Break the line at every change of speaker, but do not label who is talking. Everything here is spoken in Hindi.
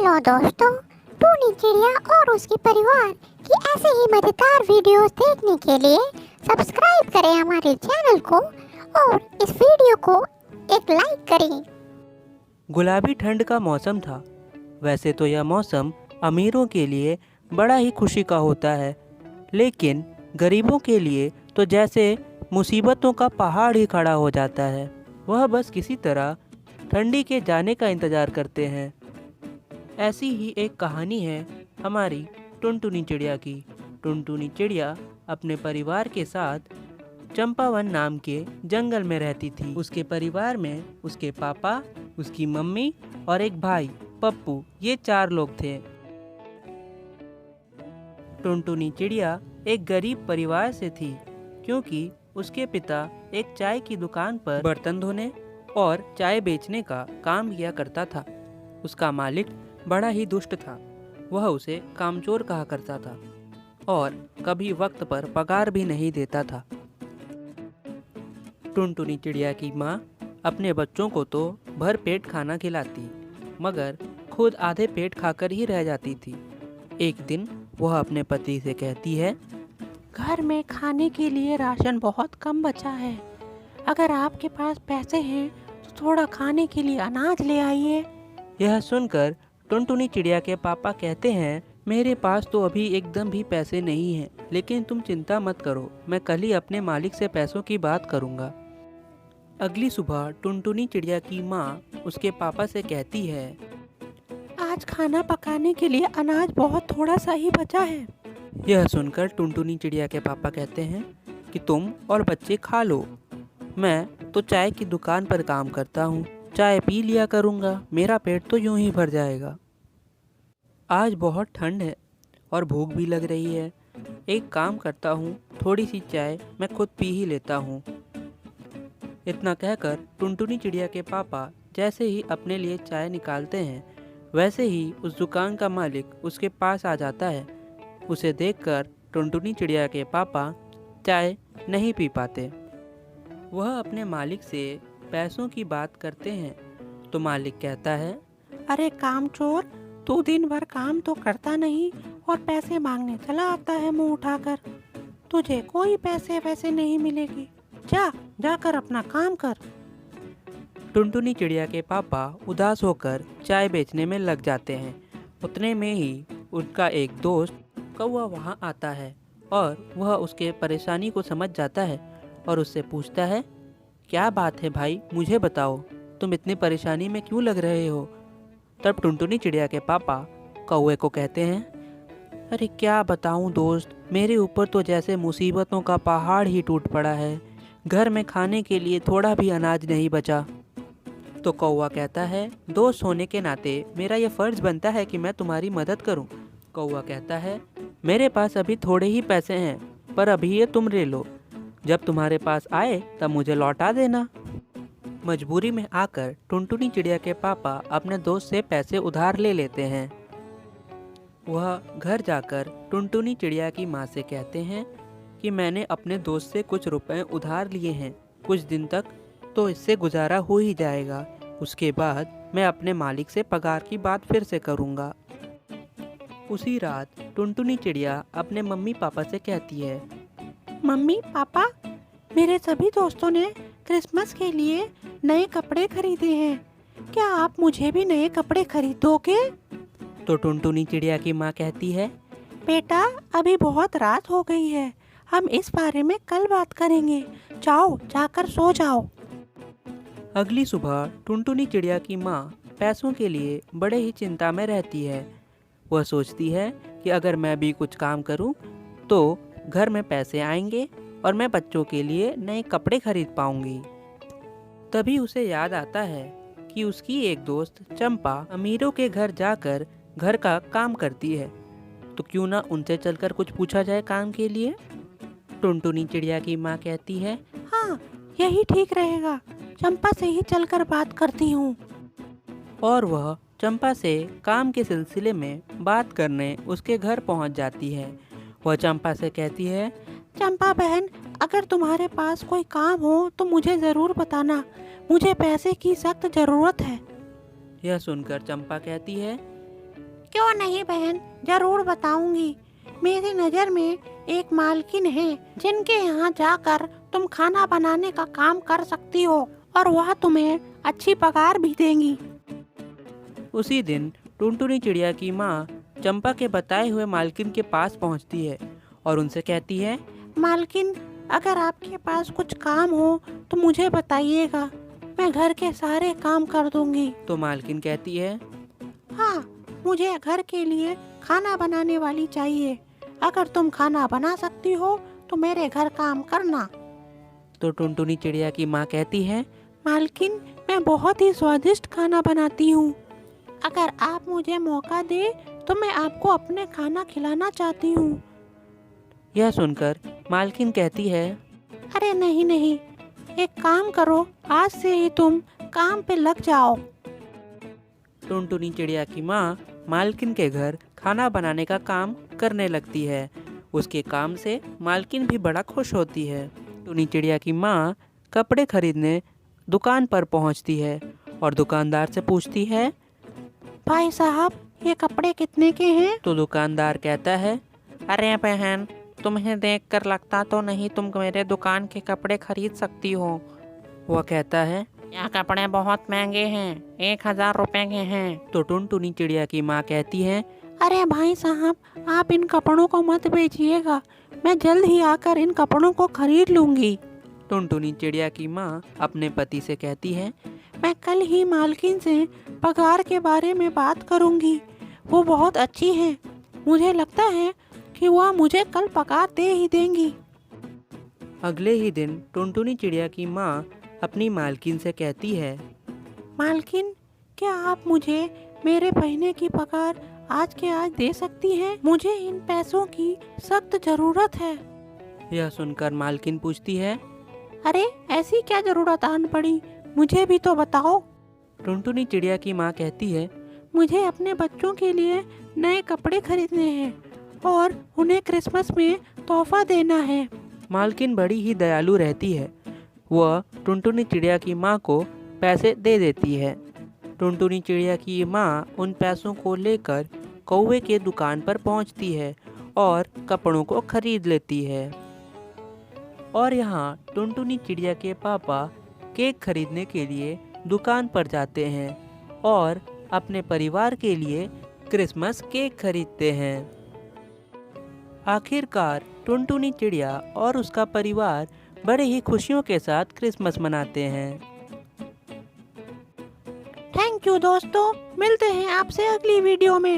हेलो दोस्तों, टूनी चिड़िया और उसके परिवार की ऐसे ही मजेदार वीडियोस देखने के लिए सब्सक्राइब करें हमारे चैनल को और इस वीडियो को एक लाइक करें।
गुलाबी ठंड का मौसम था। वैसे तो यह मौसम अमीरों के लिए बड़ा ही खुशी का होता है, लेकिन गरीबों के लिए तो जैसे मुसीबतों का पहाड़ ही खड़ा हो जाता है। वह बस किसी तरह ठंडी के जाने का इंतज़ार करते हैं। ऐसी ही एक कहानी है हमारी टुनटुनी चिड़िया की। टुनटुनी चिड़िया अपने परिवार के साथ चंपावन नाम के जंगल में रहती थी। उसके परिवार में उसके पापा, उसकी मम्मी और एक भाई पप्पू, ये 4 लोग थे। टुनटुनी चिड़िया एक गरीब परिवार से थी, क्योंकि उसके पिता एक चाय की दुकान पर बर्तन धोने और चाय बेचने का काम किया करता था। उसका मालिक बड़ा ही दुष्ट था। वह उसे कामचोर कहा करता था और कभी वक्त पर पगार भी नहीं देता था। टुनटुनी चिड़िया की माँ अपने बच्चों को तो भर पेट खाना खिलाती, मगर खुद आधे पेट खाकर ही रह जाती थी। एक दिन वह अपने पति से कहती है,
घर में खाने के लिए राशन बहुत कम बचा है। अगर आपके पास पैसे हैं तो थोड़ा खाने के लिए अनाज ले आइए।
यह सुनकर टुनटुनी चिड़िया के पापा कहते हैं, मेरे पास तो अभी एकदम भी पैसे नहीं हैं, लेकिन तुम चिंता मत करो, मैं कल ही अपने मालिक से पैसों की बात करूंगा। अगली सुबह टुनटुनी चिड़िया की माँ उसके पापा से कहती है,
आज खाना पकाने के लिए अनाज बहुत थोड़ा सा ही बचा है।
यह सुनकर टुनटुनी चिड़िया के पापा कहते हैं कि तुम और बच्चे खा लो, मैं तो चाय की दुकान पर काम करता हूँ, चाय पी लिया करूँगा, मेरा पेट तो यूं ही भर जाएगा। आज बहुत ठंड है और भूख भी लग रही है। एक काम करता हूँ, थोड़ी सी चाय मैं खुद पी ही लेता हूँ। इतना कहकर टुनटुनी चिड़िया के पापा जैसे ही अपने लिए चाय निकालते हैं, वैसे ही उस दुकान का मालिक उसके पास आ जाता है। उसे देखकर टुनटुनी चिड़िया के पापा चाय नहीं पी पाते। वह अपने मालिक से पैसों की बात करते हैं तो मालिक कहता है,
अरे कामचोर, तू दिन भर काम तो करता नहीं और पैसे मांगने चला आता है मुंह उठाकर। तुझे कोई पैसे वैसे नहीं मिलेगी, जाकर अपना काम कर।
टुनटुनी चिड़िया के पापा उदास होकर चाय बेचने में लग जाते हैं। उतने में ही उनका एक दोस्त कौवा वहाँ आता है और वह उसके परेशानी को समझ जाता है और उससे पूछता है, क्या बात है भाई, मुझे बताओ, तुम इतनी परेशानी में क्यों लग रहे हो। तब टुनटुनी चिड़िया के पापा कौवे को कहते हैं, अरे क्या बताऊं दोस्त, मेरे ऊपर तो जैसे मुसीबतों का पहाड़ ही टूट पड़ा है। घर में खाने के लिए थोड़ा भी अनाज नहीं बचा। तो कौवा कहता है, दोस्त होने के नाते मेरा यह फ़र्ज़ बनता है कि मैं तुम्हारी मदद करूं। कौवा कहता है, मेरे पास अभी थोड़े ही पैसे हैं, पर अभी ये तुम ले लो, जब तुम्हारे पास आए तब मुझे लौटा देना। मजबूरी में आकर टुनटुनी चिड़िया के पापा अपने दोस्त से पैसे उधार ले लेते हैं। वह घर जाकर टुनटुनी चिड़िया की माँ से कहते हैं कि मैंने अपने दोस्त से कुछ रुपए उधार लिए हैं, कुछ दिन तक तो इससे गुजारा हो ही जाएगा, उसके बाद मैं अपने मालिक से पगार की बात फिर से करूँगा। उसी रात टुनटुनी चिड़िया अपने मम्मी पापा से कहती है,
मम्मी पापा, मेरे सभी दोस्तों ने क्रिसमस के लिए नए कपड़े खरीदे हैं, क्या आप मुझे भी नए कपड़े खरीदोगे?
तो टुनटुनी चिड़िया की माँ कहती है,
बेटा, अभी बहुत रात हो गई है, हम इस बारे में कल बात करेंगे, जाओ जाकर सो जाओ।
अगली सुबह टुनटुनी चिड़िया की माँ पैसों के लिए बड़े ही चिंता में रहती है। वह सोचती है कि अगर मैं भी कुछ काम करूं तो घर में पैसे आएंगे और मैं बच्चों के लिए नए कपड़े खरीद पाऊंगी। तभी उसे याद आता है कि उसकी एक दोस्त चंपा अमीरों के घर जाकर घर का काम करती है, तो क्यों ना उनसे चलकर कुछ पूछा जाए काम के लिए। टुनटुनी चिड़िया की माँ कहती है,
हाँ, यही ठीक रहेगा, चंपा से ही चलकर बात करती हूँ।
और वह चंपा से काम के सिलसिले में बात करने उसके घर पहुँच जाती है। वह चंपा से कहती है,
चंपा बहन, अगर तुम्हारे पास कोई काम हो तो मुझे ज़रूर बताना, मुझे पैसे की सख्त ज़रूरत है।
यह सुनकर चंपा कहती है,
क्यों नहीं बहन, जरूर बताऊंगी। मेरी नज़र में एक मालकिन है जिनके यहाँ जाकर तुम खाना बनाने का काम कर सकती हो और वह तुम्हें अच्छी पगार भी देंगी।
उसी दिन टुनटुनी चिड़िया की माँ चंपा के बताए हुए मालकिन के पास पहुँचती है और उनसे कहती है,
मालकिन, अगर आपके पास कुछ काम हो तो मुझे बताइएगा, मैं घर के सारे काम कर दूंगी।
तो मालकिन कहती है,
हाँ, मुझे घर के लिए खाना बनाने वाली चाहिए। अगर तुम खाना बना सकती हो तो मेरे घर काम करना।
तो टुनटुनी चिड़िया की माँ कहती है,
मालकिन, मैं बहुत ही स्वादिष्ट खाना बनाती हूँ। अगर आप मुझे मौका दे तो मैं आपको अपने खाना खिलाना चाहती हूँ।
यह सुनकर मालकिन कहती है,
अरे नहीं नहीं, एक काम करो, आज से ही तुम काम पे लग जाओ।
टुनटुनी चिड़िया की माँ मालकिन के घर खाना बनाने का काम करने लगती है। उसके काम से मालकिन भी बड़ा खुश होती है। टुनटुनी चिड़िया की माँ कपड़े खरीदने दुकान पर पहुँचती है और दुकानदार से पूछती है,
भाई साहब, ये कपड़े कितने के हैं?
तो दुकानदार कहता है,
अरे बहन, तुम्हें देखकर लगता तो नहीं तुम मेरे दुकान के कपड़े खरीद सकती हो।
वह कहता है,
यह कपड़े बहुत महंगे हैं, 1000 रुपए के हैं।
तो टुनटुनी चिड़िया की माँ कहती है,
अरे भाई साहब, आप इन कपड़ों को मत बेचिएगा, मैं जल्द ही आकर इन कपड़ों को खरीद लूंगी।
टुनटुनी चिड़िया की माँ अपने पति से कहती है,
मैं कल ही मालकिन से पगार के बारे में बात करूंगी। वो बहुत अच्छी हैं। मुझे लगता है कि वह मुझे कल पगार दे ही देंगी।
अगले ही दिन टुनटुनी चिड़िया की माँ अपनी मालकिन से कहती है,
मालकिन, क्या आप मुझे मेरे महीने की पगार आज के आज दे सकती हैं? मुझे इन पैसों की सख्त जरूरत है।
यह सुनकर मालकिन पूछती है,
अरे ऐसी क्या जरूरत आन पड़ी, मुझे भी तो बताओ।
टुनटुनी चिड़िया की माँ कहती है,
मुझे अपने बच्चों के लिए नए कपड़े खरीदने हैं और उन्हें क्रिसमस में तोहफा देना है।
मालकिन बड़ी ही दयालु रहती है। वह टुनटुनी चिड़िया की माँ को पैसे दे देती है। टुनटुनी चिड़िया की माँ उन पैसों को लेकर कौवे के दुकान पर पहुँचती है और कपड़ों को खरीद लेती है। और यहाँ टुनटुनी चिड़िया के पापा केक खरीदने के लिए दुकान पर जाते हैं और अपने परिवार के लिए क्रिसमस केक खरीदते हैं। आखिरकार टुनटुनी चिड़िया और उसका परिवार बड़े ही खुशियों के साथ क्रिसमस मनाते हैं।
थैंक यू दोस्तों, मिलते हैं आपसे अगली वीडियो में।